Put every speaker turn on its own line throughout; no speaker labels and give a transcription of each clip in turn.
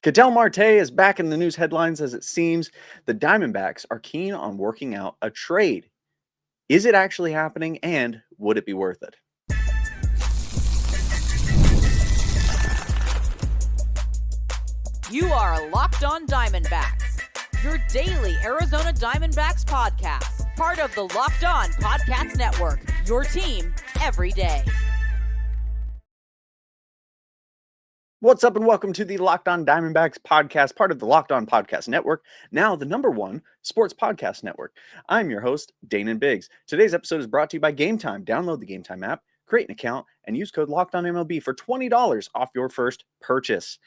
Ketel Marte is back in the news headlines as it seems the Diamondbacks are keen on working out a trade. Is it actually happening, and would it be worth it?
You are Locked On Diamondbacks, your daily Arizona Diamondbacks podcast, part of the Locked On Podcast Network, your team every day.
What's up, and welcome to the Locked On Diamondbacks podcast, part of the Locked On Podcast Network, now the #1 sports podcast network. I'm your host, Dane Biggs. Today's episode is brought to you by Game Time. Download the Game Time app, create an account, and use code LOCKEDONMLB for $20 off your first purchase.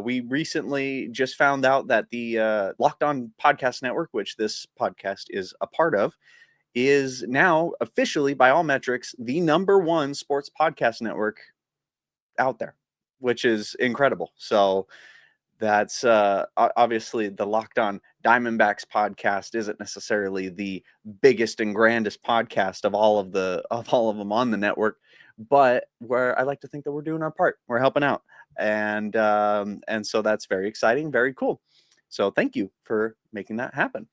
We recently just found out that the Locked On Podcast Network, which this podcast is a part of, is now officially, by all metrics, the #1 sports podcast network out there, which is incredible. So that's obviously the Locked On Diamondbacks podcast isn't necessarily the biggest and grandest podcast of all of them on the network, but where I like to think that we're doing our part, we're helping out, and so that's very exciting, very cool. So thank you for making that happen.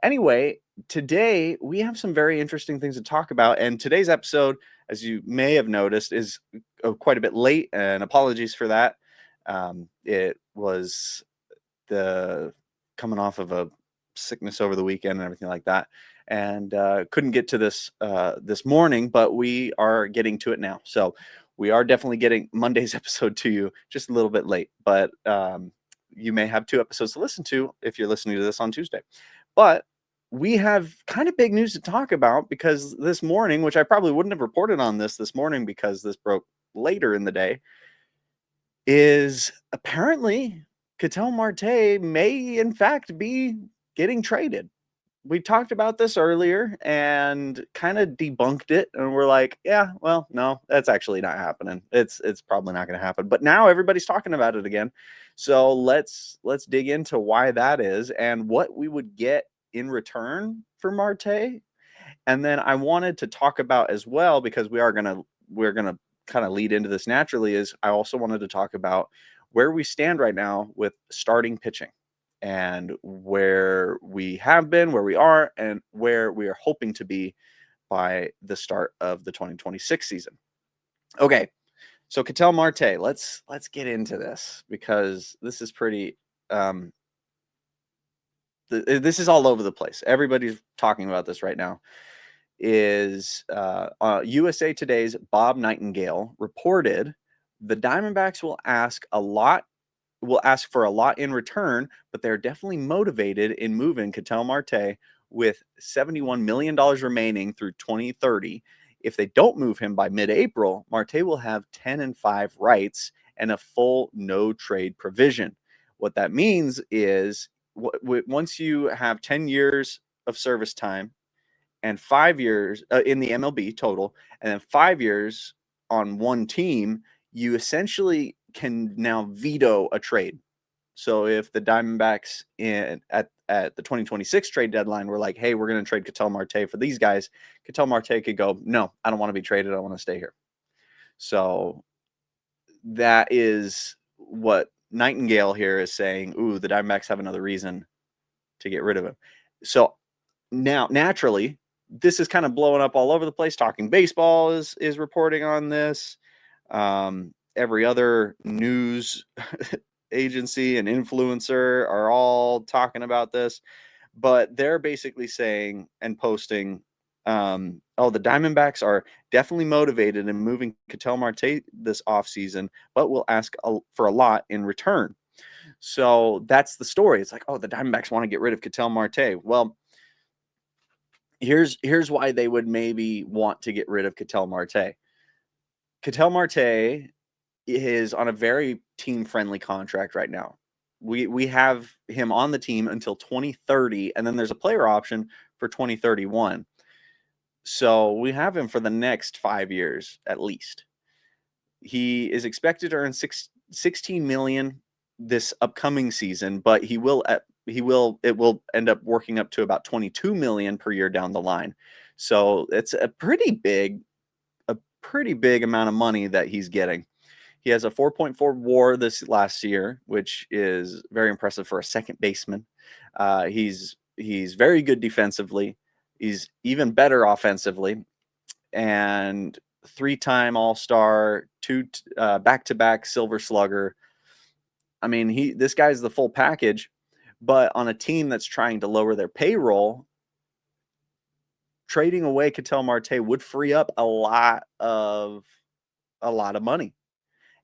Anyway, today we have some very interesting things to talk about, and today's episode, as you may have noticed, is quite a bit late, and apologies for that. It was coming off of a sickness over the weekend and everything like that, and couldn't get to this this morning, but we are getting to it now. So we are definitely getting Monday's episode to you just a little bit late, but you may have 2 episodes to listen to if you're listening to this on Tuesday. But we have kind of big news to talk about, because this morning, which I probably wouldn't have reported on this morning because this broke later in the day, is apparently Ketel Marte may in fact be getting traded. We talked about this earlier and kind of debunked it, and we're like, yeah, well, no, that's actually not happening. It's probably not going to happen. But now everybody's talking about it again. So let's dig into why that is and what we would get in return for Marte. And then I wanted to talk about as well, because we're gonna kind of lead into this naturally, is I also wanted to talk about where we stand right now with starting pitching, and where we have been, where we are, and where we are hoping to be by the start of the 2026 season. Okay, so Ketel Marte, let's get into this, because this is pretty this is all over the place. Everybody's talking about this right now. Is USA Today's Bob Nightingale reported the Diamondbacks will ask for a lot in return, but they're definitely motivated in moving Ketel Marte with $71 million remaining through 2030. If they don't move him by mid-April, Marte will have 10-5 rights and a full no trade provision. What that means is once you have 10 years of service time and 5 years in the MLB total, and then 5 years on one team, you essentially can now veto a trade. So if the Diamondbacks at the 2026 trade deadline were like, hey, we're going to trade Ketel Marte for these guys, Ketel Marte could go, no, I don't want to be traded. I want to stay here. So that is what Nightingale here is saying. Ooh, the Diamondbacks have another reason to get rid of him. So now, naturally, this is kind of blowing up all over the place. Talking Baseball is reporting on this. Every other news agency and influencer are all talking about this, but they're basically saying and posting, the Diamondbacks are definitely motivated in moving Ketel Marte this offseason, but will ask for a lot in return. So that's the story. It's like, oh, the Diamondbacks want to get rid of Ketel Marte. Well, here's why they would maybe want to get rid of Ketel Marte. Ketel Marte is on a very team-friendly contract right now. We have him on the team until 2030, and then there's a player option for 2031. So we have him for the next 5 years at least. He is expected to earn $16 million this upcoming season, but it will end up working up to about $22 million per year down the line. So it's a pretty big amount of money that he's getting. He has a 4.4 WAR this last year, which is very impressive for a second baseman. He's very good defensively. He's even better offensively, and three-time All-Star, back-to-back Silver Slugger. I mean, this guy's the full package, but on a team that's trying to lower their payroll, trading away Ketel Marte would free up a lot of money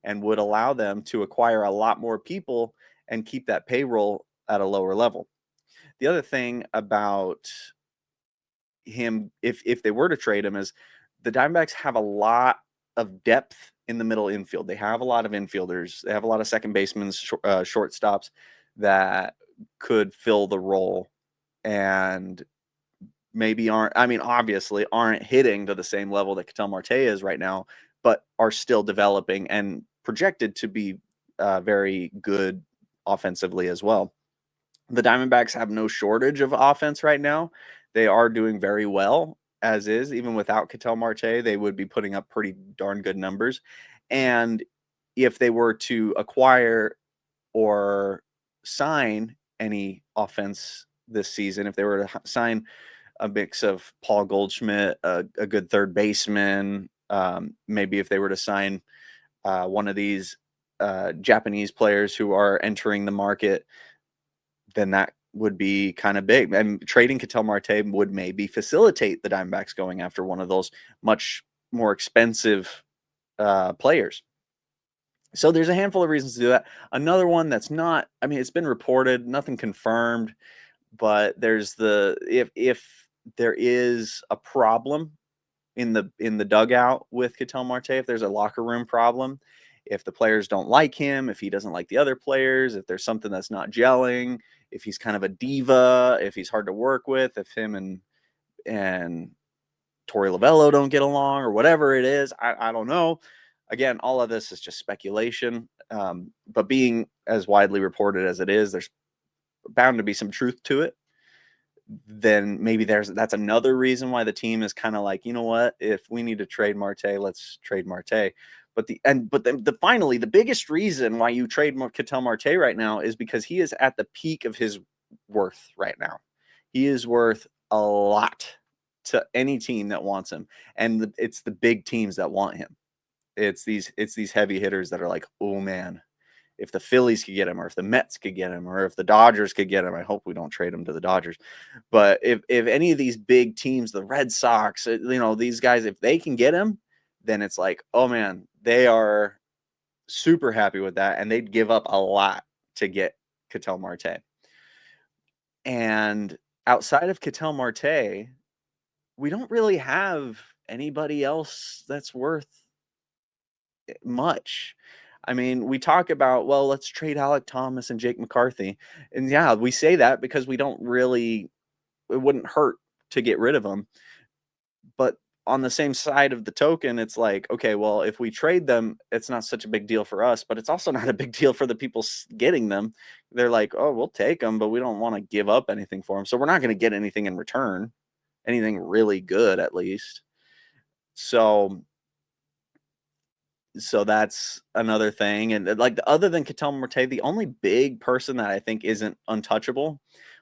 and would allow them to acquire a lot more people and keep that payroll at a lower level. The other thing about him, if they were to trade him, is the Diamondbacks have a lot of depth in the middle infield. They have a lot of infielders. They have a lot of second basemen, shortstops that could fill the role and maybe obviously aren't hitting to the same level that Ketel Marte is right now, but are still developing and projected to be very good offensively as well. The Diamondbacks have no shortage of offense right now. They are doing very well as is. Even without Ketel Marte, they would be putting up pretty darn good numbers. And if they were to acquire or sign any offense this season, if they were to sign a mix of Paul Goldschmidt, a good third baseman, maybe if they were to sign one of these Japanese players who are entering the market, then that would be kind of big. And trading Ketel Marte would maybe facilitate the Diamondbacks going after one of those much more expensive players. So there's a handful of reasons to do that. Another one that's not, it's been reported, nothing confirmed, but there's if there is a problem in the dugout with Ketel Marte, if there's a locker room problem, if the players don't like him, if he doesn't like the other players, if there's something that's not gelling, if he's kind of a diva, if he's hard to work with, if him and Torey Lovello don't get along or whatever it is, I don't know. Again, all of this is just speculation, but being as widely reported as it is, there's bound to be some truth to it. Then maybe that's another reason why the team is kind of like, you know what, if we need to trade Marte, let's trade Marte. Finally, the biggest reason why you trade Ketel Marte right now is because he is at the peak of his worth right now. He is worth a lot to any team that wants him, and it's the big teams that want him. It's these heavy hitters that are like, oh man, if the Phillies could get him, or if the Mets could get him, or if the Dodgers could get him. I hope we don't trade him to the Dodgers. But if any of these big teams, the Red Sox, these guys, if they can get him, then it's like, oh man, they are super happy with that, and they'd give up a lot to get Ketel Marte. And outside of Ketel Marte, we don't really have anybody else that's worth much. We talk about, well, let's trade Alek Thomas and Jake McCarthy. And yeah, we say that because it wouldn't hurt to get rid of them. But on the same side of the token, it's like, okay, well, if we trade them, it's not such a big deal for us, but it's also not a big deal for the people getting them. They're like, oh, we'll take them, but we don't want to give up anything for them. So we're not going to get anything in return, anything really good, at least. So that's another thing. And like, other than Ketel Marte, the only big person that I think isn't untouchable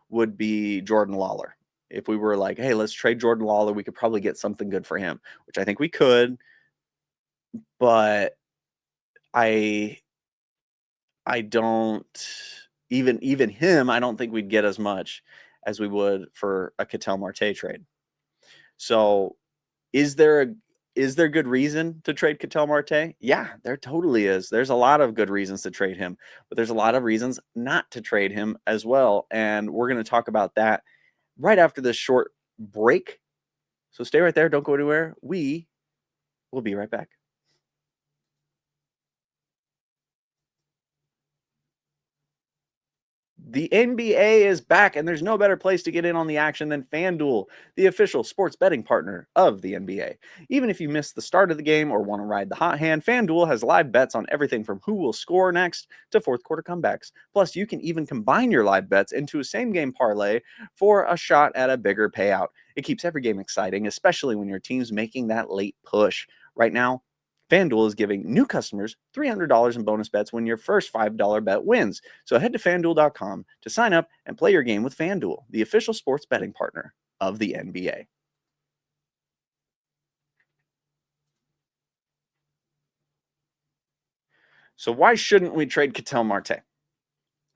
would be Jordan Lawler. If we were like, hey, let's trade Jordan Lawler, we could probably get something good for him, which I think we could. But I don't even him, I don't think we'd get as much as we would for a Ketel Marte trade. So is there good reason to trade Ketel Marte? Yeah, there totally is. There's a lot of good reasons to trade him, but there's a lot of reasons not to trade him as well. And we're going to talk about that right after this short break. So stay right there. Don't go anywhere. We will be right back. The NBA is back, and there's no better place to get in on the action than FanDuel, the official sports betting partner of the NBA. Even if you missed the start of the game or want to ride the hot hand, FanDuel has live bets on everything from who will score next to fourth quarter comebacks. Plus, you can even combine your live bets into a same-game parlay for a shot at a bigger payout. It keeps every game exciting, especially when your team's making that late push. Right now, FanDuel is giving new customers $300 in bonus bets when your first $5 bet wins. So head to fanduel.com to sign up and play your game with FanDuel, the official sports betting partner of the NBA. So why shouldn't we trade Ketel Marte?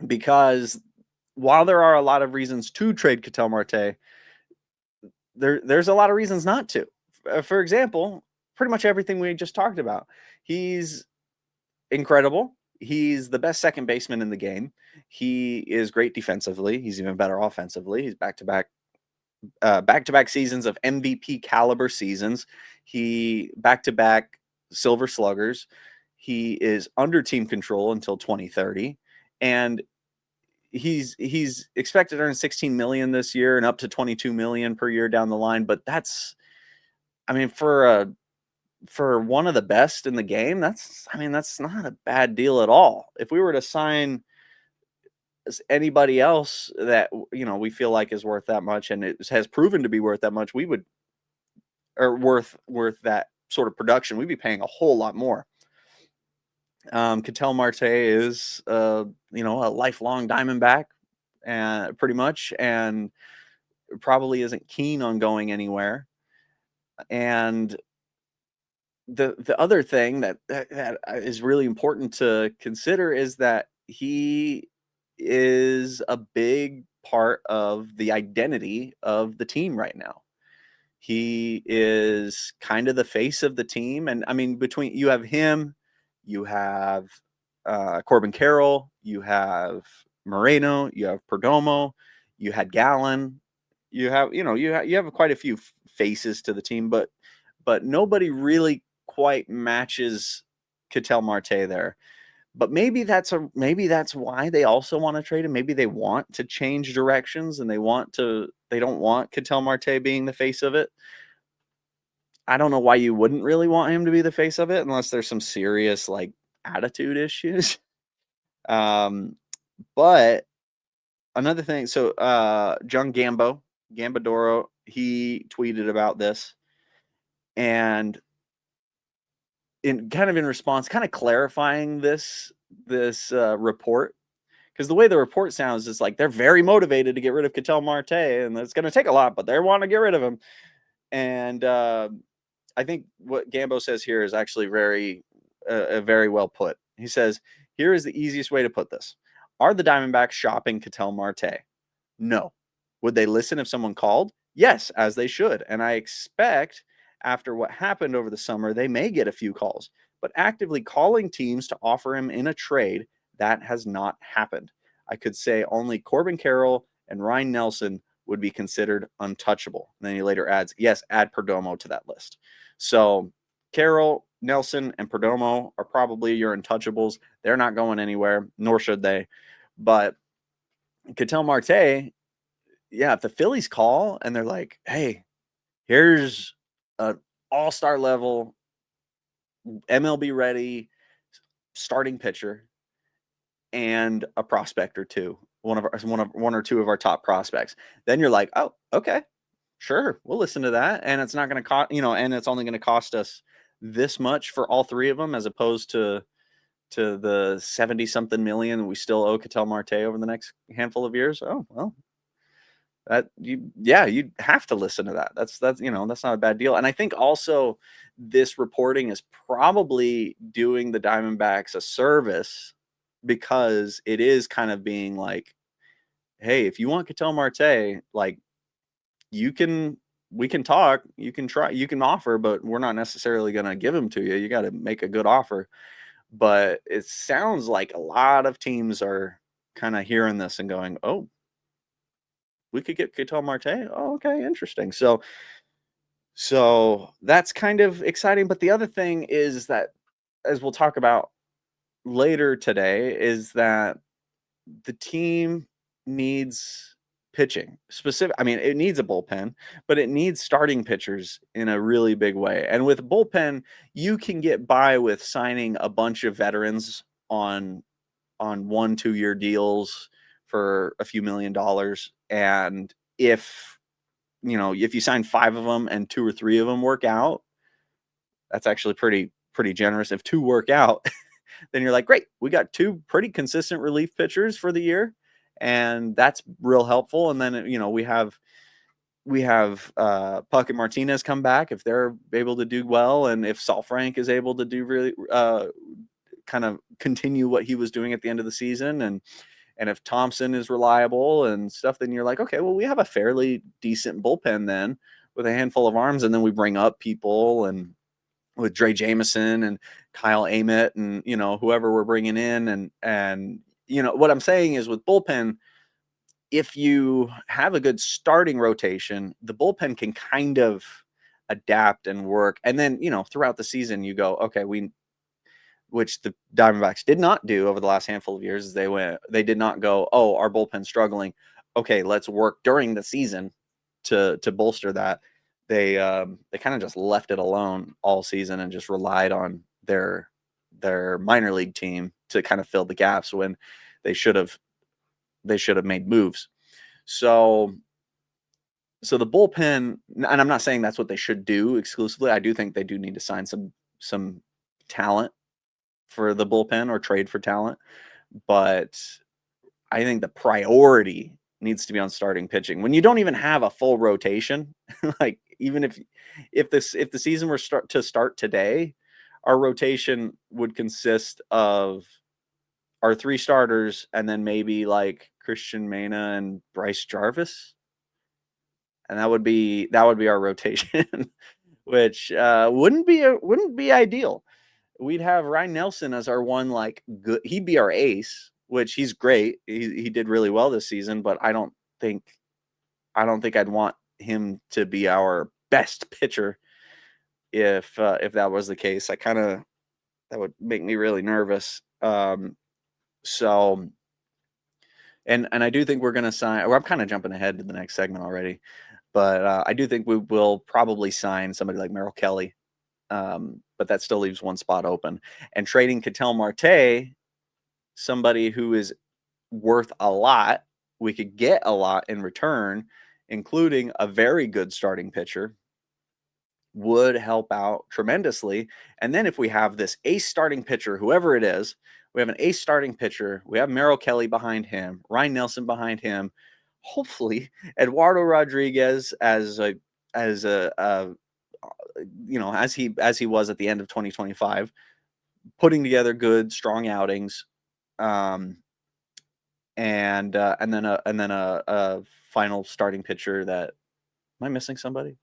Because while there are a lot of reasons to trade Ketel Marte, there's a lot of reasons not to. For example, pretty much everything we just talked about. He's incredible. He's the best second baseman in the game. He is great defensively. He's even better offensively. He's back-to-back seasons of MVP caliber seasons. He back-to-back Silver Sluggers. He is under team control until 2030, and he's expected to earn 16 million this year and up to 22 million per year down the line. But that's, I mean, for one of the best in the game, that's not a bad deal at all. If we were to sign anybody else that we feel like is worth that much, and it has proven to be worth that much, we would, or worth that sort of production, we'd be paying a whole lot more. Ketel Marte is a lifelong Diamondback, and pretty much, and probably isn't keen on going anywhere. And the other thing that is really important to consider is that he is a big part of the identity of the team right now. He is kind of the face of the team, and I mean, between you have him, you have Corbin Carroll, you have Moreno, you have Perdomo, you had Gallen, you have you have quite a few faces to the team, but nobody really quite matches Ketel Marte there. But maybe that's why they also want to trade him. Maybe they want to change directions and they don't want Ketel Marte being the face of it. I don't know why you wouldn't really want him to be the face of it unless there's some serious like attitude issues. But another thing, so John Gambadoro, he tweeted about this, and in response, kind of clarifying this report, because the way the report sounds is like they're very motivated to get rid of Ketel Marte, and it's going to take a lot, but they want to get rid of him. And I think what Gambo says here is actually very well put. He says, "Here is the easiest way to put this: Are the Diamondbacks shopping Ketel Marte? No. Would they listen if someone called? Yes, as they should. And I expect after what happened over the summer, they may get a few calls. But actively calling teams to offer him in a trade, that has not happened. I could say only Corbin Carroll and Ryan Nelson would be considered untouchable." And then he later adds, yes, add Perdomo to that list. So Carroll, Nelson, and Perdomo are probably your untouchables. They're not going anywhere, nor should they. But Ketel Marte, yeah, if the Phillies call and they're like, hey, here's an all-star level, MLB ready starting pitcher and a prospect or two, one or two of our top prospects, then you're like, oh, okay, sure, we'll listen to that. And it's not going to cost, and it's only going to cost us this much for all three of them, as opposed to the 70 something million we still owe Ketel Marte over the next handful of years. Oh, well, you'd have to listen to that. That's that's not a bad deal. And I think also this reporting is probably doing the Diamondbacks a service, because it is kind of being like, hey, if you want Ketel Marte, like, we can talk, you can try, you can offer, but we're not necessarily going to give him to you. You got to make a good offer. But it sounds like a lot of teams are kind of hearing this and going, oh, we could get Ketel Marte. Oh, okay, interesting. So that's kind of exciting. But the other thing is that, as we'll talk about later today, is that the team needs pitching. I mean, it needs a bullpen, but it needs starting pitchers in a really big way. And with bullpen, you can get by with signing a bunch of veterans on 1-2 year deals for a few $1,000,000. And if you sign 5 of them and 2 or 3 of them work out, that's actually pretty generous. If 2 work out, then you're like, great, we got 2 pretty consistent relief pitchers for the year, and that's real helpful. And then we have Puckett Martinez come back if they're able to do well, and if Frank is able to do really kind of continue what he was doing at the end of the season, and if Thompson is reliable and stuff, then you're like, okay, well, we have a fairly decent bullpen then with a handful of arms, and then we bring up people and with Dre Jameson and Kyle Ament and whoever we're bringing in, and what I'm saying is with bullpen, if you have a good starting rotation, the bullpen can kind of adapt and work. And then, throughout the season, you go, okay, which the Diamondbacks did not do over the last handful of years, is they did not go, oh, our bullpen's struggling. Okay, let's work during the season to bolster that. They kind of just left it alone all season and just relied on their minor league team to kind of fill the gaps when they should have made moves. So the bullpen, and I'm not saying that's what they should do exclusively. I do think they do need to sign some talent for the bullpen or trade for talent, but I think the priority needs to be on starting pitching. When you don't even have a full rotation, like even if the season were to start today, our rotation would consist of our 3 starters and then maybe like Christian Mena and Bryce Jarvis, and that would be our rotation, which wouldn't be ideal. We'd have Ryan Nelson as our one, like, good. He'd be our ace, which he's great. He did really well this season, but I don't think I'd want him to be our best pitcher if that was the case. That would make me really nervous. So, and I do think we're going to sign, or I'm kind of jumping ahead to the next segment already, but I do think we will probably sign somebody like Merrill Kelly. But that still leaves one spot open. And trading Ketel Marte, somebody who is worth a lot, we could get a lot in return, including a very good starting pitcher, would help out tremendously. And then if we have this ace starting pitcher, whoever it is, we have an ace starting pitcher, we have Merrill Kelly behind him, Ryan Nelson behind him, hopefully Eduardo Rodriguez as a as he was at the end of 2025, putting together good, strong outings, and then a final starting pitcher that. Am I missing somebody?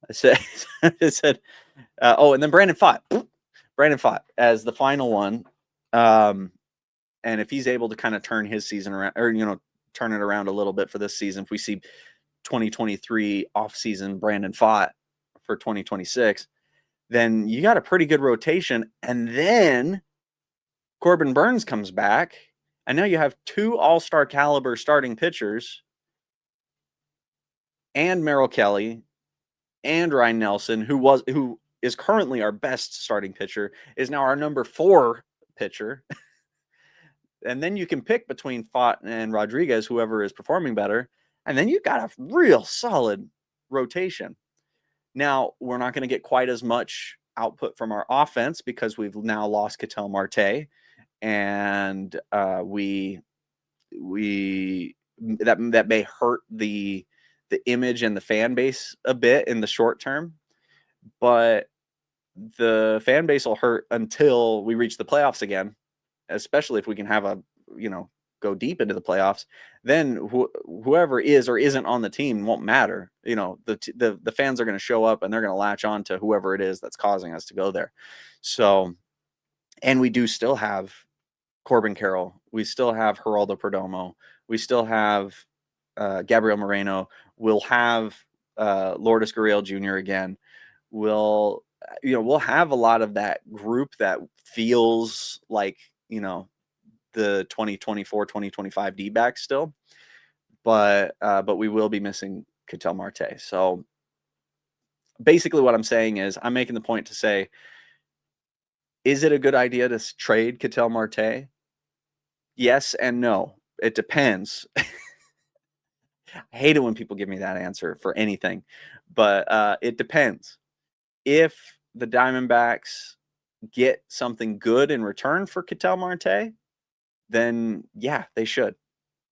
I said, and then Brandon Pfaadt as the final one, and if he's able to kind of turn his season around, or turn it around a little bit for this season, if we see 2023 offseason Brandon Pfaadt for 2026, then you got a pretty good rotation. And then Corbin Burnes comes back, and now you have 2 all-star caliber starting pitchers, and Merrill Kelly and Ryan Nelson, who is currently our best starting pitcher, is now our number 4 pitcher. And then you can pick between Pfaadt and Rodriguez, whoever is performing better, and then you've got a real solid rotation. Now, we're not going to get quite as much output from our offense because we've now lost Ketel Marte, and that may hurt the image and the fan base a bit in the short term, but the fan base will hurt until we reach the playoffs again, especially if we can have go deep into the playoffs. Then whoever is or isn't on the team won't matter. The fans are going to show up and they're going to latch on to whoever it is that's causing us to go there. So, and we do still have Corbin Carroll. We still have Geraldo Perdomo. We still have Gabriel Moreno. We'll have Lourdes Gurriel Jr. again. We'll have a lot of that group that feels like, the 2024-2025 D-backs still, but we will be missing Ketel Marte. So basically what I'm saying is I'm making the point to say, is it a good idea to trade Ketel Marte? Yes and no. It depends. I hate it when people give me that answer for anything, but it depends. If the Diamondbacks get something good in return for Ketel Marte, then yeah, they should.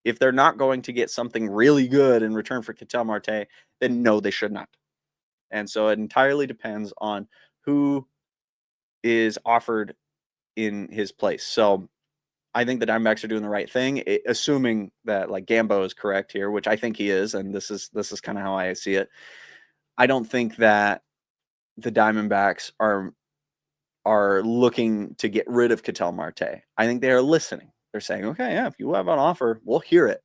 If they're not going to get something really good in return for Ketel Marte, then no, they should not. And so it entirely depends on who is offered in his place. So I think the Diamondbacks are doing the right thing, assuming that like Gambo is correct here, which I think he is, and this is kind of how I see it. I don't think that the Diamondbacks are looking to get rid of Ketel Marte. I think they are listening. They're saying, okay, yeah, if you have an offer, we'll hear it.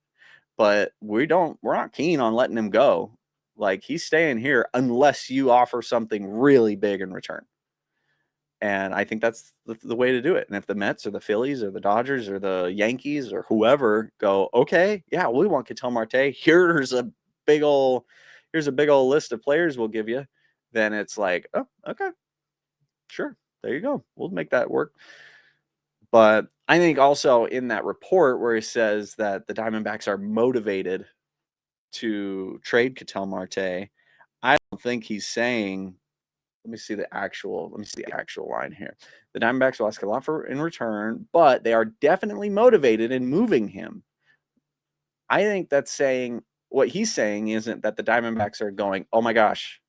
But we're not keen on letting him go. Like, he's staying here unless you offer something really big in return. And I think that's the way to do it. And if the Mets or the Phillies or the Dodgers or the Yankees or whoever go, okay, yeah, we want Ketel Marte. Here's a big old list of players we'll give you. Then it's like, oh, okay, sure, there you go. We'll make that work. But I think also in that report where he says that the Diamondbacks are motivated to trade Ketel Marte, I don't think he's saying. Let me see the actual line here. The Diamondbacks will ask a lot for in return, but they are definitely motivated in moving him. I think that's saying what he's saying isn't that the Diamondbacks are going, oh my gosh,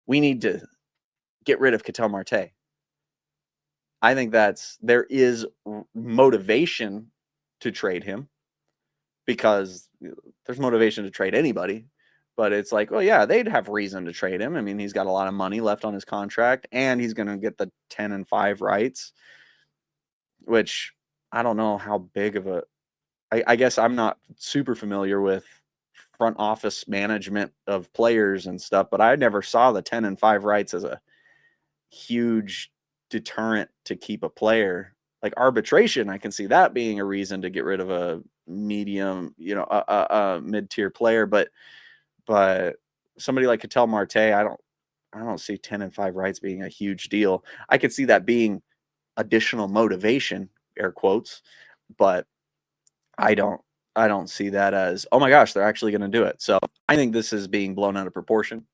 we need to get rid of Ketel Marte. I think there is motivation to trade him because there's motivation to trade anybody. But it's like, oh, yeah, they'd have reason to trade him. I mean, he's got a lot of money left on his contract, and he's going to get the 10-5 rights, which I don't know how big of a – I guess I'm not super familiar with front office management of players and stuff, but I never saw the 10-5 rights as a huge deterrent to keep a player. Like arbitration, I can see that being a reason to get rid of a medium, a mid-tier player, but somebody like Ketel Marte, I don't see 10-5 rights being a huge deal. I could see that being additional motivation, air quotes, but I don't see that as, oh my gosh, they're actually going to do it. So I think this is being blown out of proportion.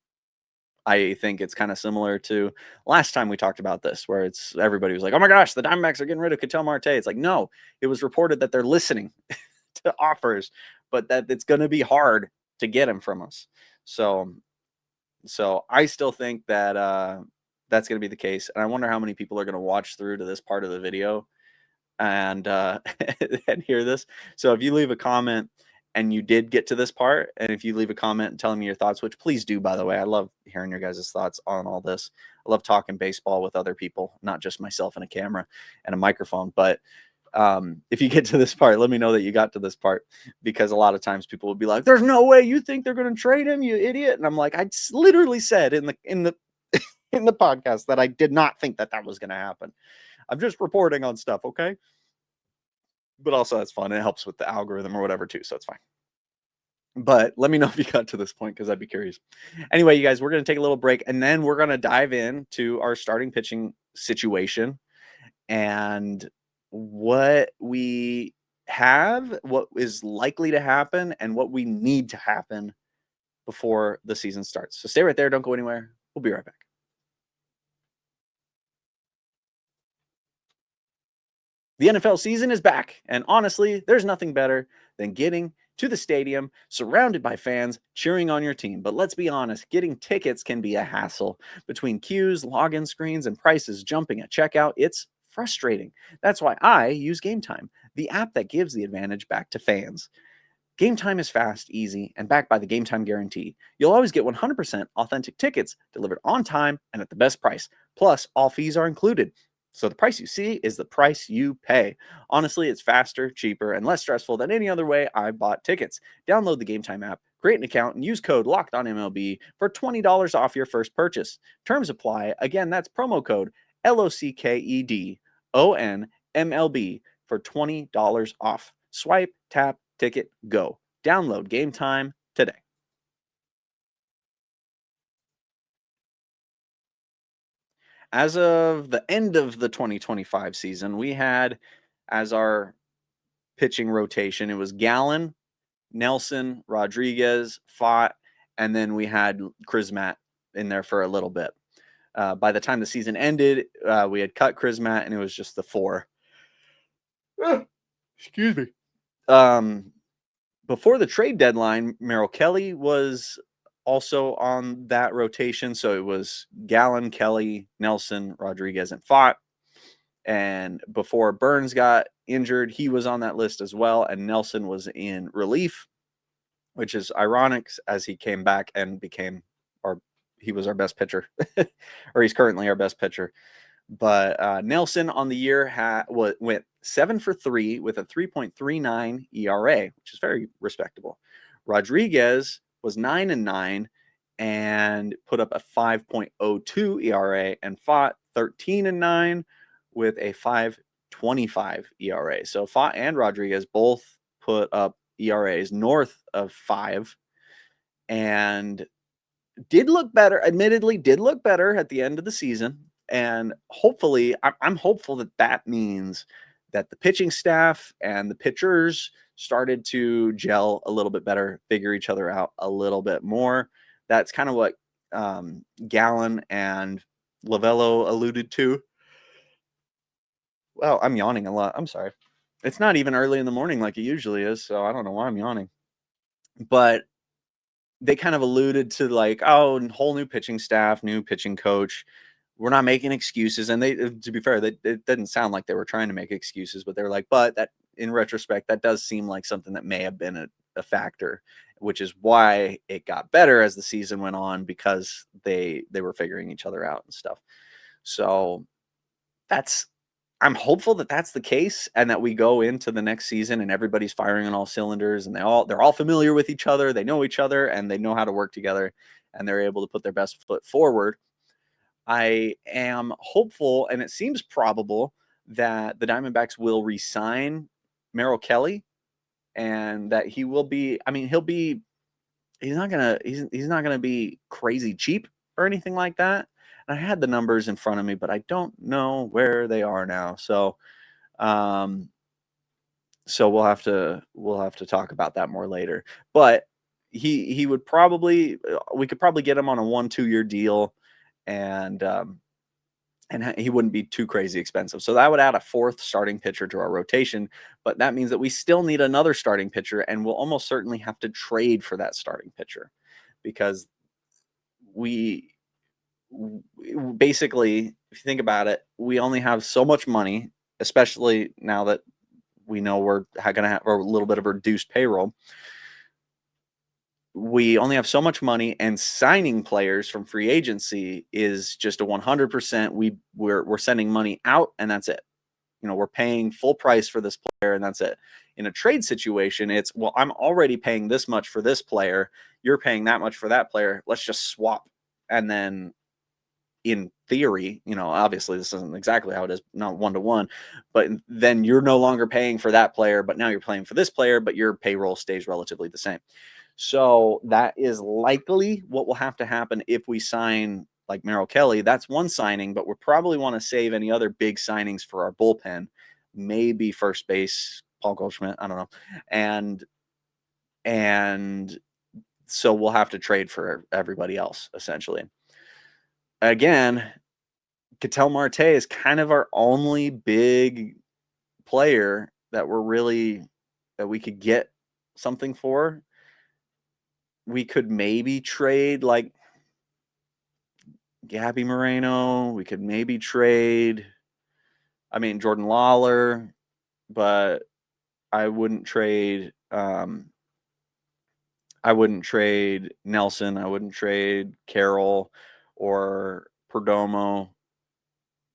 I think it's kind of similar to last time we talked about this, where everybody was like, oh my gosh, the Diamondbacks are getting rid of Ketel Marte. It's like, no, it was reported that they're listening to offers, but that it's going to be hard to get him from us. So I still think that that's going to be the case. And I wonder how many people are going to watch through to this part of the video and and hear this. So if you leave a comment and you did get to this part, and if you leave a comment telling me your thoughts, which please do, by the way, I love hearing your guys' thoughts on all this. I love talking baseball with other people, not just myself and a camera and a microphone. But if you get to this part, let me know that you got to this part, because a lot of times people will be like, there's no way you think they're going to trade him, you idiot. And I'm like, I literally said in the in the podcast that I did not think that was going to happen. I'm just reporting on stuff, okay? But also that's fun. It helps with the algorithm or whatever too, so it's fine. But let me know if you got to this point, because I'd be curious. Anyway, you guys, we're going to take a little break, and then we're going to dive into our starting pitching situation and what we have, what is likely to happen, and what we need to happen before the season starts. So stay right there. Don't go anywhere. We'll be right back. The NFL season is back, and honestly, there's nothing better than getting to the stadium surrounded by fans cheering on your team. But let's be honest, getting tickets can be a hassle. Between queues, login screens, and prices jumping at checkout, it's frustrating. That's why I use Game Time, the app that gives the advantage back to fans. Game Time is fast, easy, and backed by the Game Time guarantee. You'll always get 100% authentic tickets delivered on time and at the best price. Plus, all fees are included. So the price you see is the price you pay. Honestly, it's faster, cheaper, and less stressful than any other way I bought tickets. Download the Game Time app, create an account, and use code LOCKEDONMLB for $20 off your first purchase. Terms apply. Again, that's promo code LOCKEDONMLB for $20 off. Swipe, tap, ticket, go. Download Game Time today. As of the end of the 2025 season, we had as our pitching rotation, it was Gallen, Nelson, Rodriguez, Fott, and then we had Matt in there for a little bit. By the time the season ended, we had cut Chris Matt, and it was just the 4. Excuse me. Before the trade deadline, Merrill Kelly was also on that rotation. So it was Gallen, Kelly, Nelson, Rodriguez, and Fott. And before Burns got injured, he was on that list as well. And Nelson was in relief, which is ironic as he came back and he was our best pitcher, or he's currently our best pitcher. But Nelson on the year went 7 for 3 with a 3.39 ERA, which is very respectable. Rodriguez was 9-9 and put up a 5.02 ERA, and Fott 13-9 with a 5.25 ERA. So Fott and Rodriguez both put up ERAs north of 5 and did look better, admittedly did look better at the end of the season. And hopefully, I'm hopeful that means that the pitching staff and the pitchers started to gel a little bit better, figure each other out a little bit more. That's kind of what Gallen and Lovello alluded to. Well, I'm yawning a lot. I'm sorry. It's not even early in the morning like it usually is, so I don't know why I'm yawning. But they kind of alluded to like, oh, whole new pitching staff, new pitching coach. We're not making excuses. And they, to be fair, it didn't sound like they were trying to make excuses, but they're like, but that in retrospect, that does seem like something that may have been a factor, which is why it got better as the season went on, because they were figuring each other out and stuff. So I'm hopeful that that's the case, and that we go into the next season and everybody's firing on all cylinders, and they're all familiar with each other. They know each other and they know how to work together, and they're able to put their best foot forward. I am hopeful, and it seems probable, that the Diamondbacks will re-sign Merrill Kelly, and that he will be, I mean, he's not gonna be crazy cheap or anything like that. And I had the numbers in front of me, but I don't know where they are now. So we'll have to talk about that more later. But he would probably, we could probably get him on a 1-2 year deal, and he wouldn't be too crazy expensive. So that would add a 4th starting pitcher to our rotation, but that means that we still need another starting pitcher, and we'll almost certainly have to trade for that starting pitcher, because we basically, if you think about it, we only have so much money, especially now that we know we're going to have a little bit of a reduced payroll. We only have so much money, and signing players from free agency is just a 100%. We're sending money out, and that's it. We're paying full price for this player, and that's it. In a trade situation, it's, well, I'm already paying this much for this player. You're paying that much for that player. Let's just swap. And then in theory, obviously this isn't exactly how it is, not 1-to-1, but then you're no longer paying for that player, but now you're paying for this player, but your payroll stays relatively the same. So that is likely what will have to happen if we sign like Merrill Kelly. That's one signing, but we probably want to save any other big signings for our bullpen, maybe first base, Paul Goldschmidt, I don't know. And so we'll have to trade for everybody else, essentially. Again, Ketel Marte is kind of our only big player that we could get something for. We could maybe trade like Gabby Moreno. We could maybe trade, Jordan Lawler, but I wouldn't trade Nelson. I wouldn't trade Carroll or Perdomo.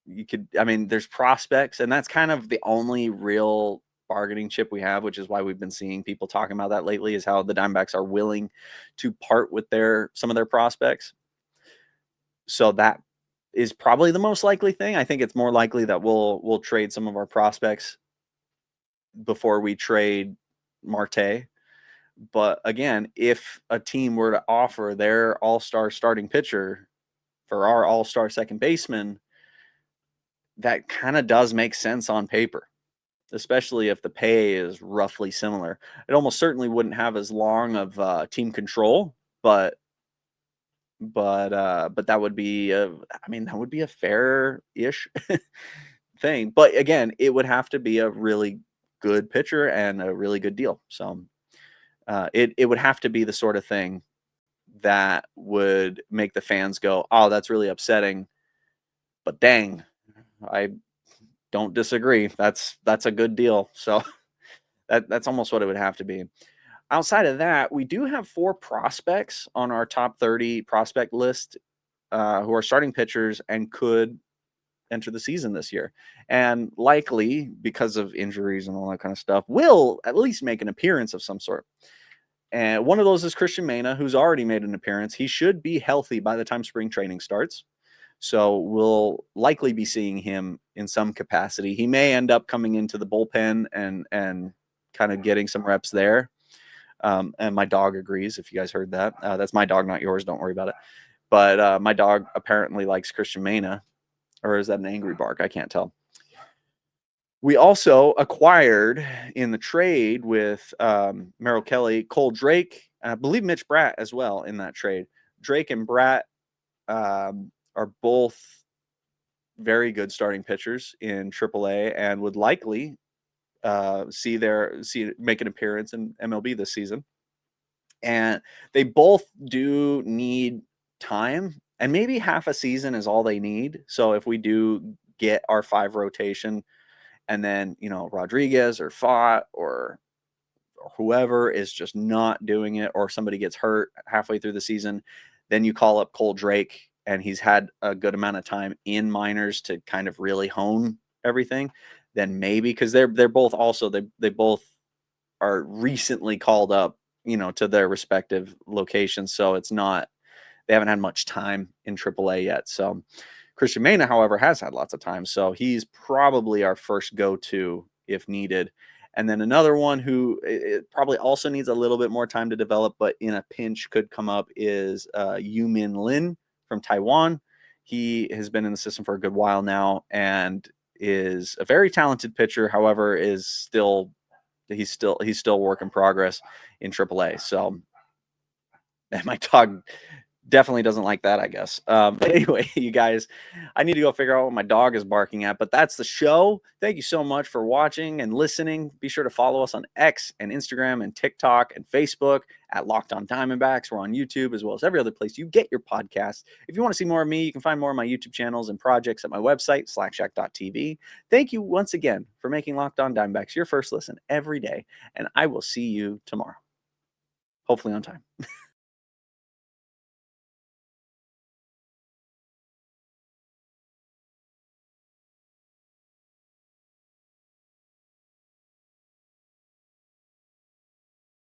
There's prospects, and that's kind of the only real bargaining chip we have, which is why we've been seeing people talking about that lately, is how the Diamondbacks are willing to part with some of their prospects. So that is probably the most likely thing. I think it's more likely that we'll trade some of our prospects before we trade Marte. But again, if a team were to offer their all-star starting pitcher for our all-star second baseman, that kind of does make sense on paper, especially if the pay is roughly similar. It almost certainly wouldn't have as long of team control, but but that would be that would be a fair-ish thing. But again, it would have to be a really good pitcher and a really good deal. So it would have to be the sort of thing that would make the fans go, "Oh, that's really upsetting." But dang, I don't disagree. That's a good deal. So that's almost what it would have to be. Outside of that, we do have 4 prospects on our top 30 prospect list who are starting pitchers and could enter the season this year. And likely, because of injuries and all that kind of stuff, will at least make an appearance of some sort. And one of those is Christian Mena, who's already made an appearance. He should be healthy by the time spring training starts. So we'll likely be seeing him in some capacity. He may end up coming into the bullpen and kind of getting some reps there. And my dog agrees, if you guys heard that. That's my dog, not yours. Don't worry about it. But my dog apparently likes Christian Mena. Or is that an angry bark? I can't tell. We also acquired in the trade with Merrill Kelly, Cole Drake, I believe Mitch Bratt as well in that trade. Drake and Bratt are both very good starting pitchers in AAA and would likely make an appearance in MLB this season. And they both do need time, and maybe half a season is all they need. So if we do get our 5 rotation, and then Rodriguez or Fott or whoever is just not doing it, or somebody gets hurt halfway through the season, then you call up Cole Drake, and he's had a good amount of time in minors to kind of really hone everything. Then maybe, because they're both also they both are recently called up, to their respective locations. So they haven't had much time in AAA yet. So Christian Mena, however, has had lots of time. So he's probably our first go-to if needed. And then another one who it probably also needs a little bit more time to develop, but in a pinch could come up, is Yu-Min Lin from Taiwan. He has been in the system for a good while now and is a very talented pitcher. However, he's still work in progress in AAA. So, and my dog definitely doesn't like that, I guess. But anyway, you guys, I need to go figure out what my dog is barking at, but that's the show. Thank you so much for watching and listening. Be sure to follow us on X and Instagram and TikTok and Facebook at Locked On Diamondbacks. We're on YouTube as well as every other place you get your podcasts. If you want to see more of me, you can find more of my YouTube channels and projects at my website, slackshack.tv. Thank you once again for making Locked On Diamondbacks your first listen every day, and I will see you tomorrow. Hopefully on time.